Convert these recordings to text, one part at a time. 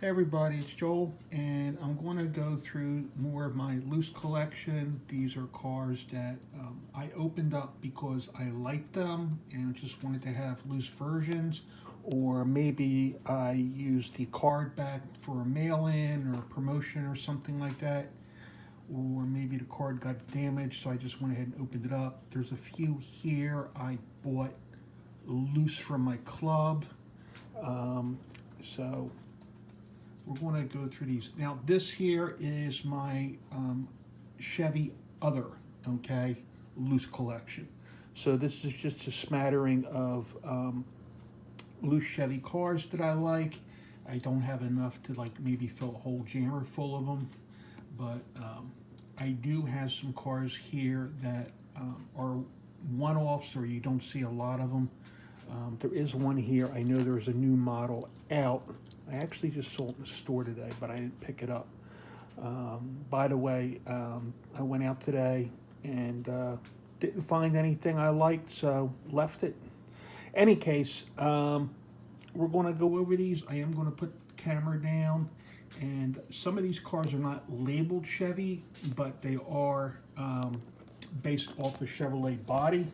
Hey everybody, it's Joel, and I'm going to go through more of my loose collection. These are cars that I opened up because I liked them and just wanted to have loose versions, or maybe I used the card back for a mail-in or promotion or something like that, or maybe the card got damaged, so I just went ahead and opened it up. There's a few here I bought loose from my club, so we're going to go through these. Now, this here is my Chevy other, okay, loose collection. So this is just a smattering of loose Chevy cars that I like. I don't have enough to like maybe fill a whole jammer full of them, but I do have some cars here that are one-offs or you don't see a lot of them. There is one here. I know there's a new model out. I actually just saw it in the store today, but I didn't pick it up. By the way, I went out today and didn't find anything I liked, so left it. Any case, we're going to go over these. I am going to put the camera down, and some of these cars are not labeled Chevy, but they are based off a Chevrolet body.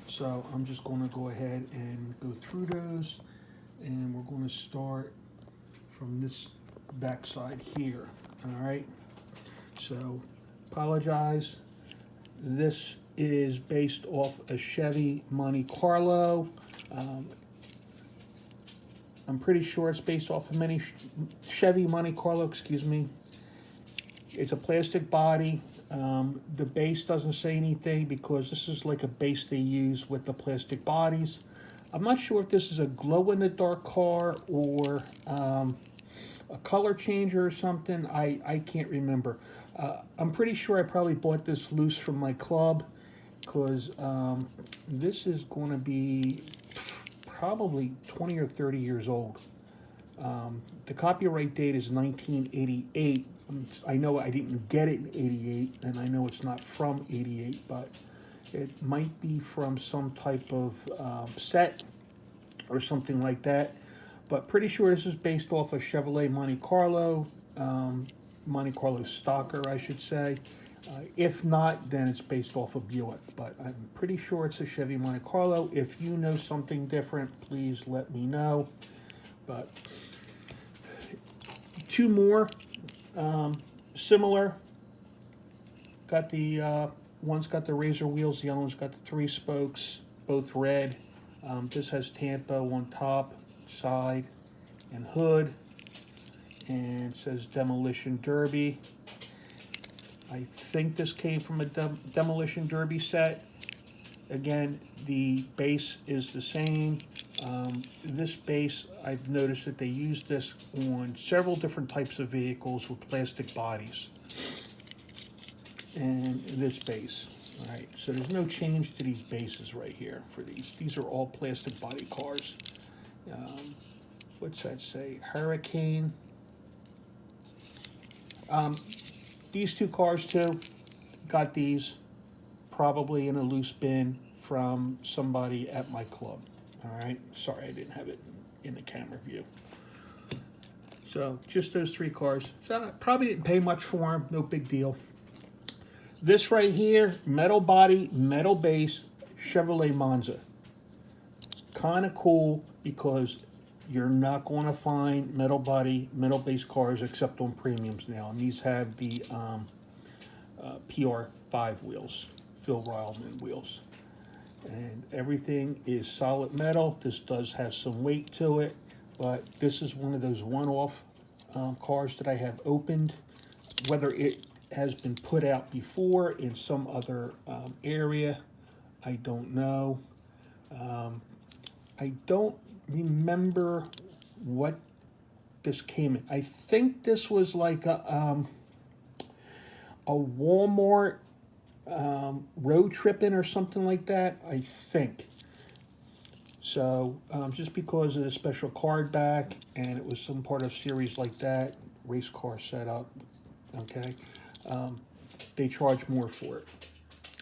So I'm just going to go ahead and go through those, and we're going to start from this backside here. All right. So apologize. This is based off a Chevy Monte Carlo. I'm pretty sure it's based off of many Chevy Monte Carlo. Excuse me. It's a plastic body. The base doesn't say anything because this is like a base they use with the plastic bodies. I'm not sure if this is a glow-in-the-dark car or a color changer or something. I can't remember. I'm pretty sure I probably bought this loose from my club because this is going to be probably 20 or 30 years old. The copyright date is 1988. I know I didn't get it in 88, and I know it's not from 88, but it might be from some type of set or something like that. But pretty sure this is based off a Chevrolet Monte Carlo, Monte Carlo Stalker, I should say. If not, then it's based off of Buick, but I'm pretty sure it's a Chevy Monte Carlo. If you know something different, please let me know. But two more similar. Got the one's got the razor wheels, the other one's got the three spokes, both red. This has Tampa on top, side, and hood, and it says Demolition Derby. I think this came from a Demolition Derby set. Again, the base is the same. This base, I've noticed that they use this on several different types of vehicles with plastic bodies. And this base, all right, so there's no change to these bases right here for these. These are all plastic body cars. What's that say? Hurricane. These two cars too, got these probably in a loose bin from somebody at my club. All right, sorry I didn't have it in the camera view. So just those three cars. So I probably didn't pay much for them, no big deal. This right here, metal body, metal base, Chevrolet Monza. Kind of cool because you're not going to find metal body, metal base cars except on premiums now. And these have the PR5 wheels, Phil Ryleman wheels. And everything is solid metal. This does have some weight to it, but this is one of those one-off cars that I have opened. Whether it has been put out before in some other area, I don't know. I don't remember what this came in. I think this was like a Walmart road tripping or something like that, I think. So just because of the special card back and it was some part of series like that, race car setup, okay, they charge more for it.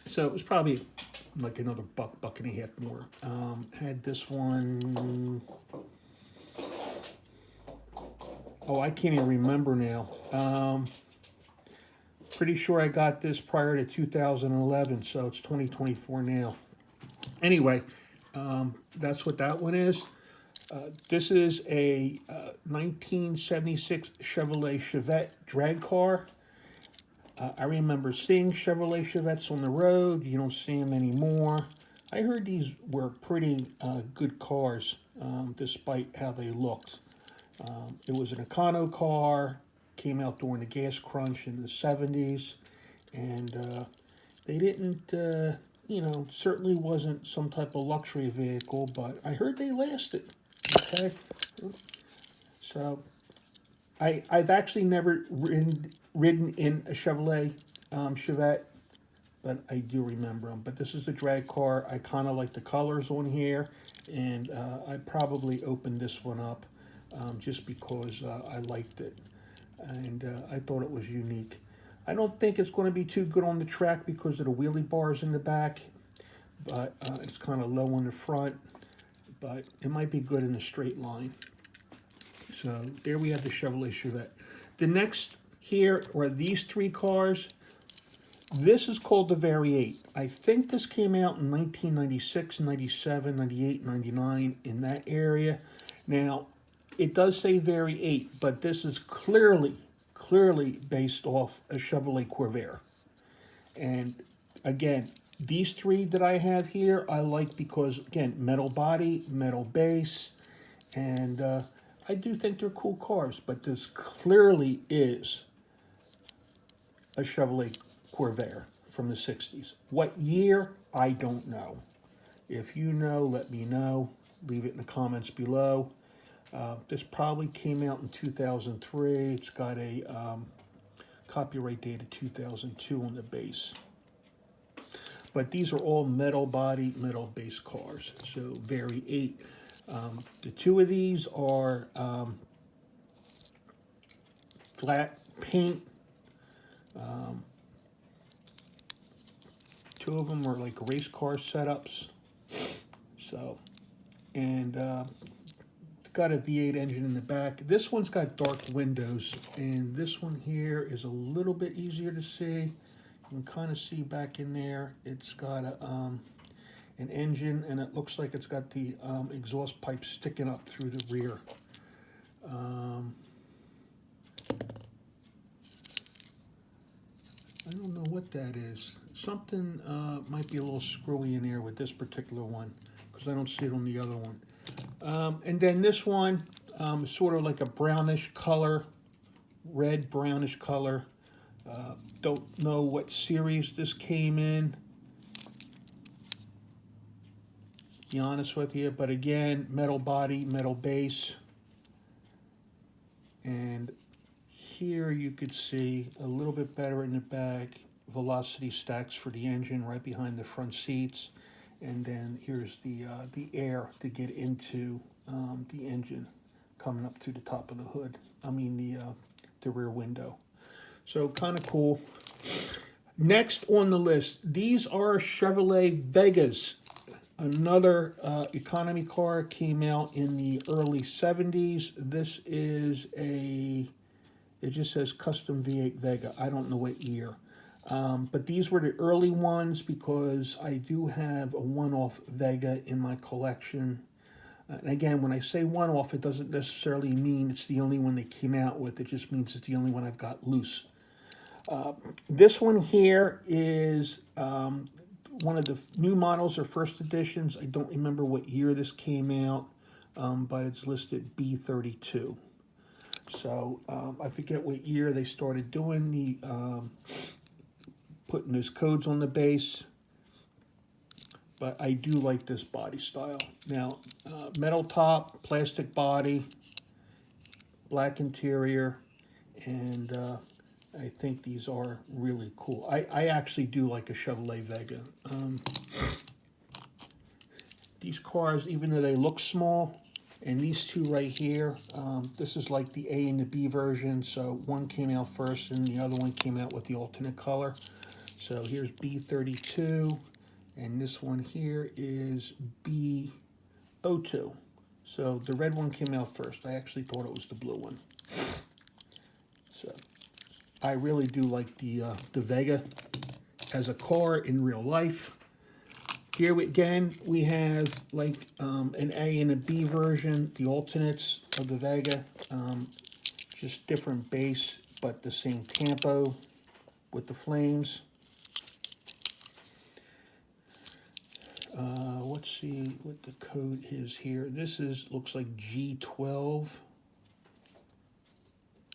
So it was probably like another buck and a half more. Had this one Oh, I can't even remember now. Pretty sure I got this prior to 2011, so it's 2024 now. Anyway, that's what that one is. This is a 1976 Chevrolet Chevette drag car. I remember seeing Chevrolet Chevettes on the road. You don't see them anymore. I heard these were pretty good cars, despite how they looked. It was an Econo car, came out during the gas crunch in the 70s, and they didn't, certainly wasn't some type of luxury vehicle, but I heard they lasted. Okay, so I've actually never ridden in a Chevrolet Chevette, but I do remember them. But this is the drag car. I kind of like the colors on here, and I probably opened this one up just because I liked it, and I thought it was unique. I don't think it's going to be too good on the track because of the wheelie bars in the back, but it's kind of low on the front, but it might be good in a straight line. So there we have the Chevrolet Chevette. The next here are these three cars. This is called the Variate. I think this came out in 1996, 97, 98, 99, in that area. Now, it does say Variate, but this is clearly based off a Chevrolet Corvair. And again, these three that I have here, I like because, again, metal body, metal base, and I do think they're cool cars, but this clearly is a Chevrolet Corvair from the 60s. What year? I don't know. If you know, let me know. Leave it in the comments below. This probably came out in 2003. It's got a copyright date of 2002 on the base. But these are all metal body, metal base cars. So Variate. The two of these are flat paint. Two of them are like race car setups. So, and got a V8 engine in the back. This one's got dark windows, and this one here is a little bit easier to see. You can kind of see back in there. It's got a an engine, and it looks like it's got the exhaust pipe sticking up through the rear. I don't know what that is. Something might be a little screwy in here with this particular one because I don't see it on the other one. And then this one is sort of like a brownish color, red brownish color. Don't know what series this came in, to be honest with you, but again, metal body, metal base. And here you could see a little bit better in the back, velocity stacks for the engine right behind the front seats. And then here's the air to get into the engine coming up to the top of the hood. I mean the rear window. So kind of cool. Next on the list, these are Chevrolet Vegas. Another economy car, came out in the early 70s. This is it just says custom V8 Vega. I don't know what year. But these were the early ones because I do have a one-off Vega in my collection. And again, when I say one-off, it doesn't necessarily mean it's the only one they came out with. It just means it's the only one I've got loose. This one here is one of the new models or first editions. I don't remember what year this came out, but it's listed B32. So I forget what year they started doing the putting those codes on the base, but I do like this body style. Now, metal top, plastic body, black interior, and I think these are really cool. I actually do like a Chevrolet Vega. These cars, even though they look small, and these two right here, this is like the A and the B version, so one came out first and the other one came out with the alternate color. So here's B32, and this one here is B02. So the red one came out first. I actually thought it was the blue one. So I really do like the Vega as a car in real life. Here again, we have like an A and a B version, the alternates of the Vega. Just different base, but the same tempo with the flames. Let's see what the code is here. This looks like G12.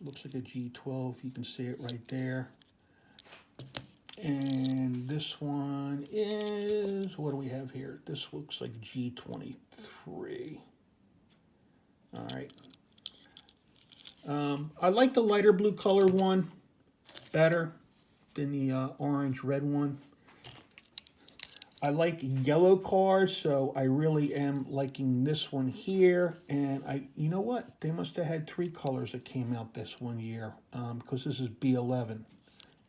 Looks like a G12. You can see it right there. And this one is, what do we have here? This looks like G23. All right. I like the lighter blue color one better than the orange red one. I like yellow cars, so I really am liking this one here. And you know what? They must have had 3 colors that came out this one year, because this is B11,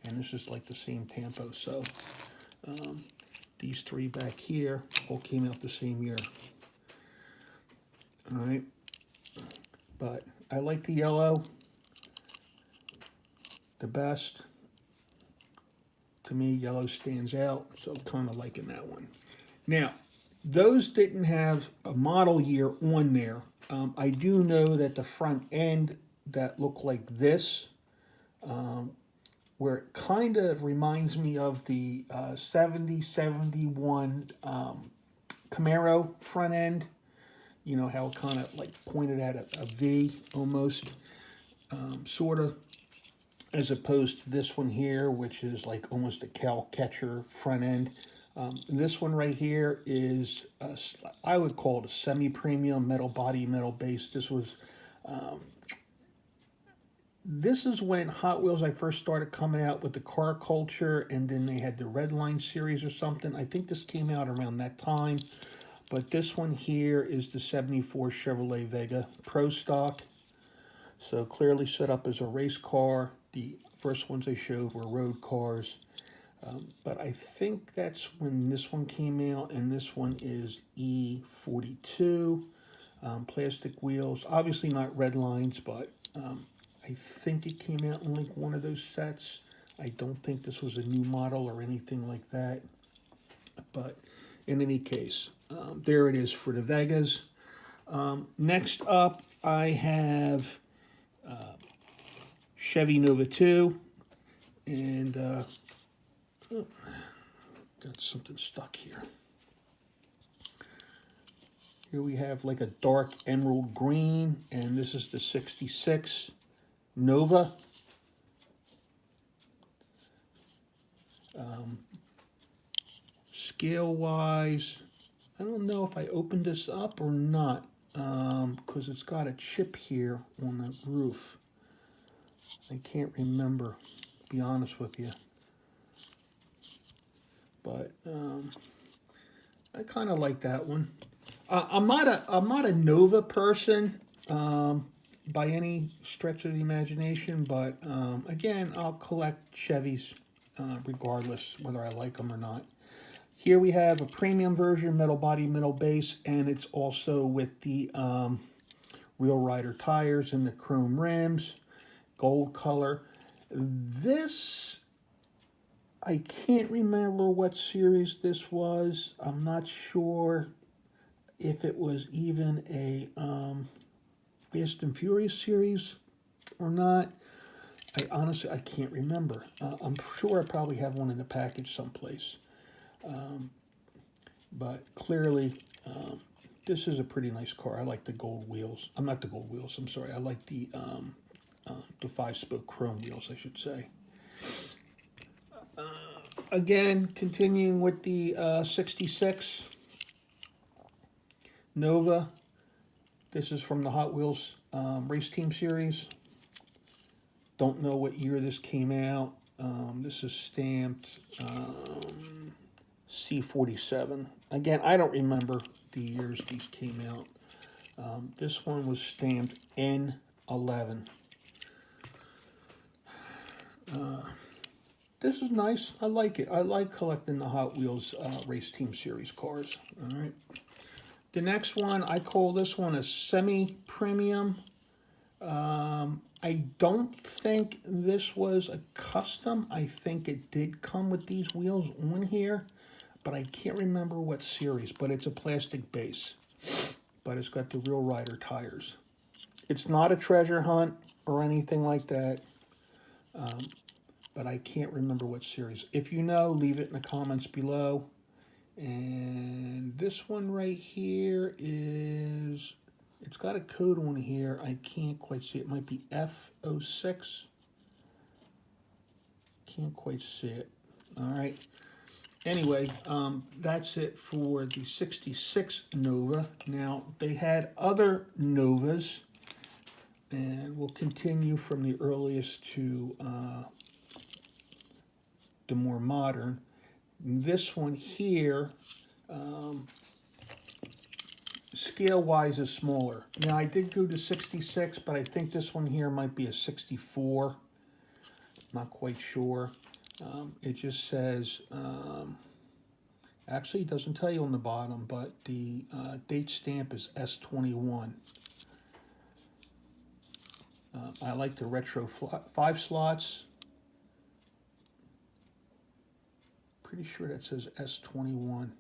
and this is like the same tempo. So these 3 back here all came out the same year. All right, but I like the yellow the best. To me, yellow stands out, so I'm kind of liking that one. Now, those didn't have a model year on there. I do know that the front end that looked like this, where it kind of reminds me of the 70, 71 Camaro front end, you know, how it kind of like pointed at a V almost, sort of. As opposed to this one here, which is like almost a cow catcher front end. This one right here is, I would call it a semi-premium metal body, metal base. This is when Hot Wheels, I first started coming out with the car culture, and then they had the Red Line series or something. I think this came out around that time. But this one here is the 74 Chevrolet Vega Pro Stock. So clearly set up as a race car. The first ones they showed were road cars. But I think that's when this one came out, and this one is E42. Plastic wheels, obviously not red lines, but I think it came out in like one of those sets. I don't think this was a new model or anything like that. But in any case, there it is for the Vegas. Next up, I have Chevy Nova 2, and got something stuck here. Here we have like a dark emerald green, and this is the 66 Nova. Scale-wise, I don't know if I opened this up or not, because it's got a chip here on the roof. I can't remember, to be honest with you. But I kind of like that one. I'm not a Nova person by any stretch of the imagination, but again, I'll collect Chevys regardless whether I like them or not. Here we have a premium version, metal body, metal base, and it's also with the Real Rider tires and the chrome rims, gold color. This, I can't remember what series this was. I'm not sure if it was even a Fast and Furious series or not. Honestly, I can't remember. I'm sure I probably have one in the package someplace. But clearly, this is a pretty nice car. I like the gold wheels. I'm not the gold wheels, I'm sorry. I like the 5-spoke chrome wheels, I should say. Again, continuing with the 66 Nova. This is from the Hot Wheels Race Team series. Don't know what year this came out. This is stamped C47. Again, I don't remember the years these came out. This one was stamped N11. This is nice. I like it. I like collecting the Hot Wheels Race Team Series cars. All right. The next one, I call this one a semi-premium. I don't think this was a custom. I think it did come with these wheels on here, but I can't remember what series, but it's a plastic base. But it's got the Real Rider tires. It's not a treasure hunt or anything like that, but I can't remember what series. If you know, leave it in the comments below. And this one right here is, it's got a code on here. I can't quite see it. It might be F06. Can't quite see it. All right. Anyway, that's it for the 66 Nova. Now, they had other Novas, and we'll continue from the earliest to the more modern. This one here, scale-wise, is smaller. Now, I did go to 66, but I think this one here might be a 64. Not quite sure. It just says, actually it doesn't tell you on the bottom, but the date stamp is S21. I like the retro 5 slots. Pretty sure that says S21.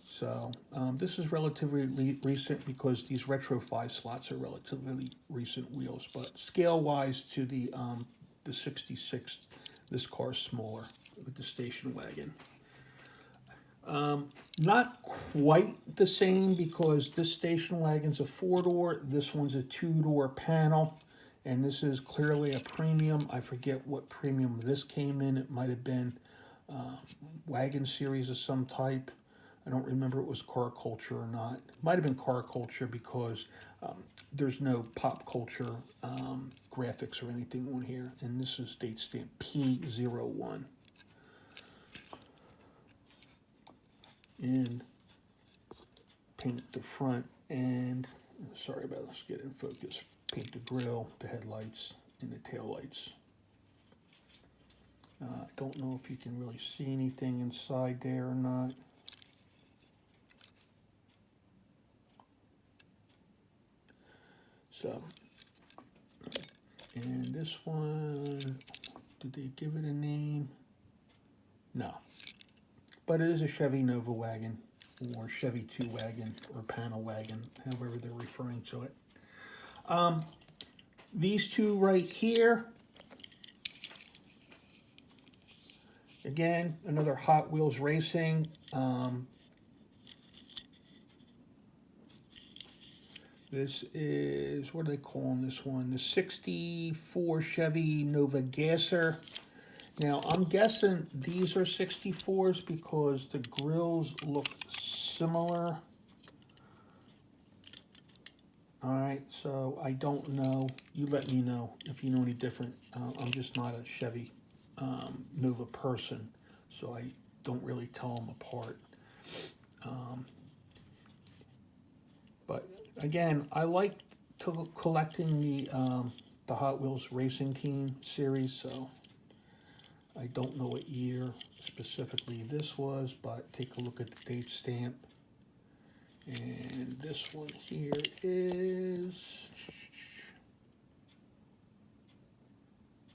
So this is relatively recent because these retro 5 slots are relatively recent wheels. But scale-wise to the 66, this car is smaller with the station wagon. Not quite the same because this station wagon's a 4-door, this one's a 2-door panel, and this is clearly a premium. I forget what premium this came in. It might have been wagon series of some type. I don't remember if it was Car Culture or not. It might have been Car Culture because there's no pop culture graphics or anything on here. And this is date stamp P01. And paint the front and, sorry about this, get in focus. Paint the grille, the headlights, and the taillights. I don't know if you can really see anything inside there or not. So, and this one, did they give it a name? No. But it is a Chevy Nova wagon, or Chevy 2 wagon, or panel wagon, however they're referring to it. These two right here, again, another Hot Wheels Racing. This is, what are they calling this one? The 64 Chevy Nova Gasser. Now, I'm guessing these are 64s because the grills look similar. All right, so I don't know. You let me know if you know any different. I'm just not a Chevy Nova person, so I don't really tell them apart. But again, I like collecting the Hot Wheels Racing Team series, so I don't know what year specifically this was, but take a look at the date stamp. And this one here is,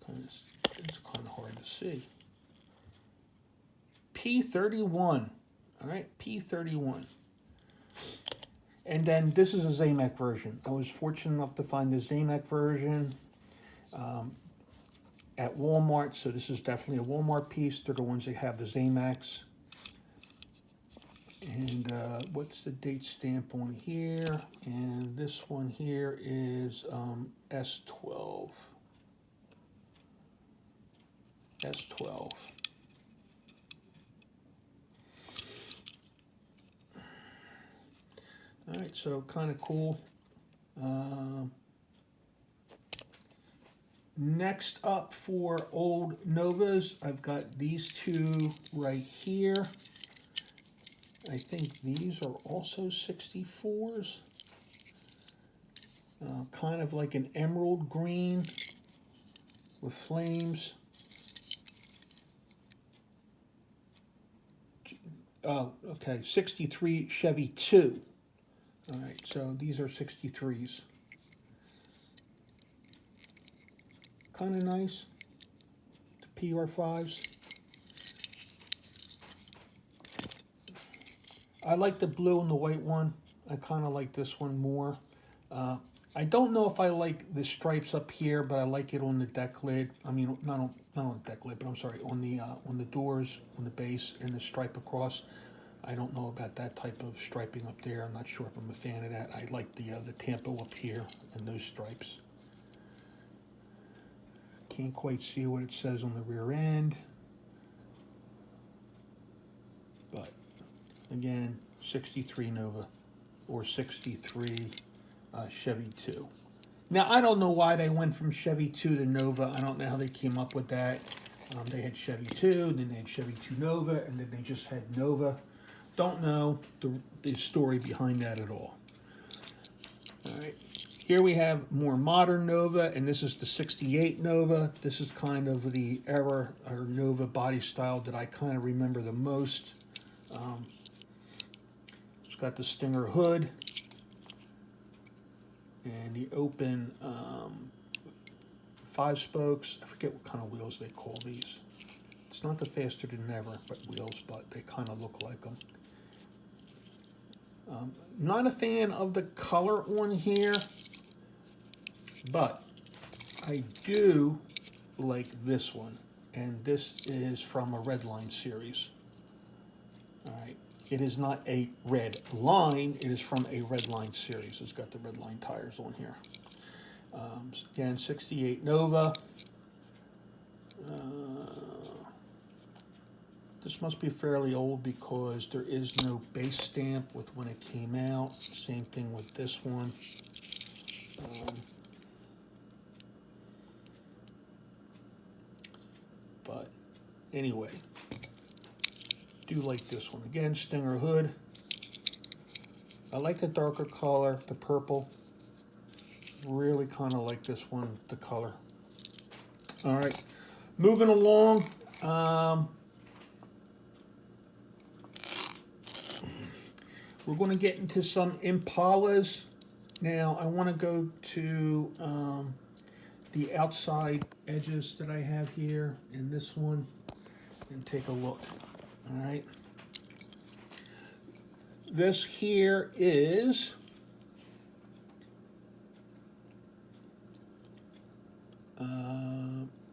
it's kind of hard to see. P31. All right, P31. And then this is a Zamak version. I was fortunate enough to find the Zamak version at Walmart, so this is definitely a Walmart piece. They're the ones that have the Zamaks. And what's the date stamp on here? And this one here is S12. S12. All right, so kind of cool. Next up for old Novas, I've got these two right here. I think these are also 64s. Kind of like an emerald green with flames. Oh, okay, 63 Chevy 2. All right, so these are 63s. Kind of nice. The PR5s. I like the blue and the white one. I kind of like this one more. Uh, I don't know if I like the stripes up here, but I like it on the deck lid. I mean, not on the deck lid, but I'm sorry, on the doors, on the base, and the stripe across. I don't know about that type of striping up there. I'm not sure if I'm a fan of that. I like the Tampo up here and those stripes. Can't quite see what it says on the rear end, but again, 63 Nova or 63 Chevy 2. Now, I don't know why they went from Chevy 2 to Nova. I don't know how they came up with that. They had Chevy 2, then they had Chevy 2 Nova, and then they just had Nova. Don't know the story behind that at all. All right. Here we have more modern Nova, and this is the 68 Nova. This is kind of the era or Nova body style that I kind of remember the most. It's got the Stinger hood and the open 5 spokes. I forget what kind of wheels they call these. It's not the faster than never but wheels, but they kind of look like them. Not a fan of the color on here, but I do like this one, and this is from a Redline series. All right, it is not a red line, it is from a Redline series. It's got the Redline tires on here. Again, 68 Nova. This must be fairly old because there is no base stamp with when it came out. Same thing with this one. But anyway, do like this one. Again, Stinger hood. I like the darker color, the purple. Really kind of like this one, the color. All right, moving along. We're going to get into some Impalas. Now, I want to go to the outside edges that I have here in this one and take a look. All right. This here is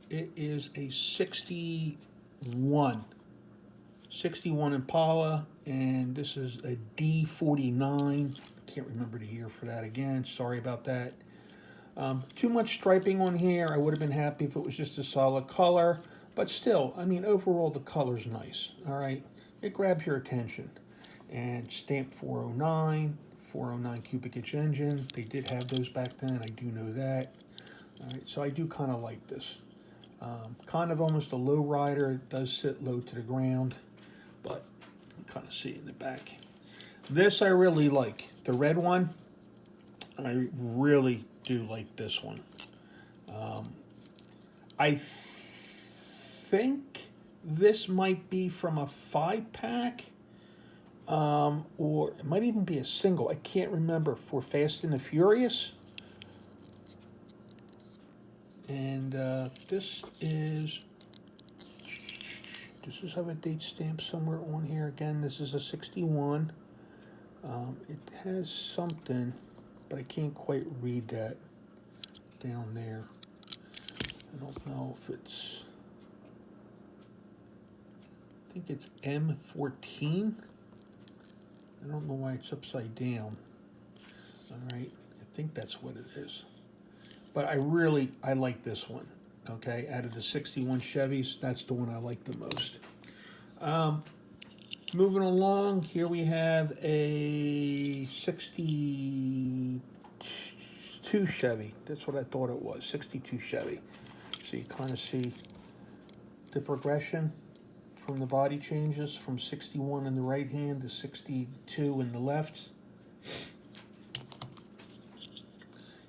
it is a 61 Impala, and this is a D49. Can't remember the year for that again. Sorry about that. Too much striping on here. I would have been happy if it was just a solid color, but still, I mean, overall the color's nice. All right, it grabs your attention. And stamp 409 cubic inch engine. They did have those back then. I do know that. All right, so I do kind of like this. Kind of almost a low rider. It does sit low to the ground, but you can kind of see it in the back. This I really like. The red one, I really do like this one. I think this might be from a 5-pack, or it might even be a single. I can't remember, for Fast and the Furious. And this does have a date stamp somewhere on here. Again, this is a 61. It has something, but I can't quite read that down there. I don't know if it's, I think it's M14. I don't know why it's upside down. All right, I think that's what it is. But I like this one, okay? Out of the 61 Chevys, that's the one I like the most. Moving along, here we have a 62 Chevy. That's what I thought it was, 62 Chevy. So you kind of see the progression from the body changes from 61 in the right hand to 62 in the left.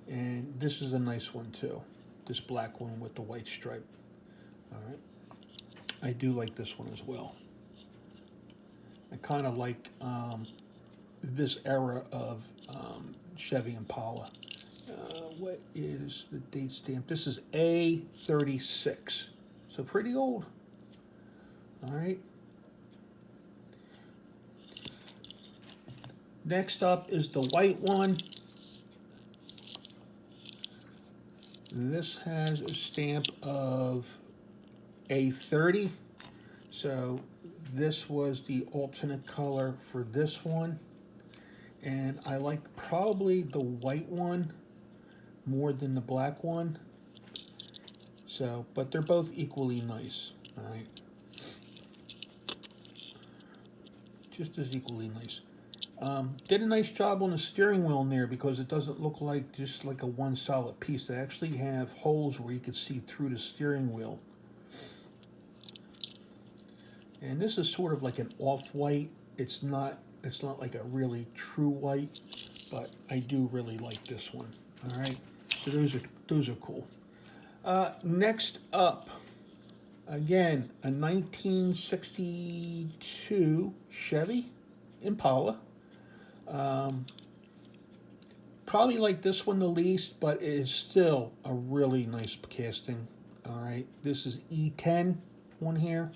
And this is a nice one too, this black one with the white stripe. All right, I do like this one as well. I kind of like this era of Chevy Impala. What is the date stamp? This is A36, so pretty old. All right. Next up is the white one. This has a stamp of A30, so this was the alternate color for this one, and I like probably the white one more than the black one. So, but they're both equally nice. All right, just as equally nice. Did a nice job on the steering wheel in there because it doesn't look like just like a one solid piece. They actually have holes where you can see through the steering wheel. And this is sort of like an off-white. It's not like a really true white, but I do really like this one. All right, so those are cool. Next up, again, a 1962 Chevy Impala. Probably like this one the least, but it is still a really nice casting. All right, this is E10 one here.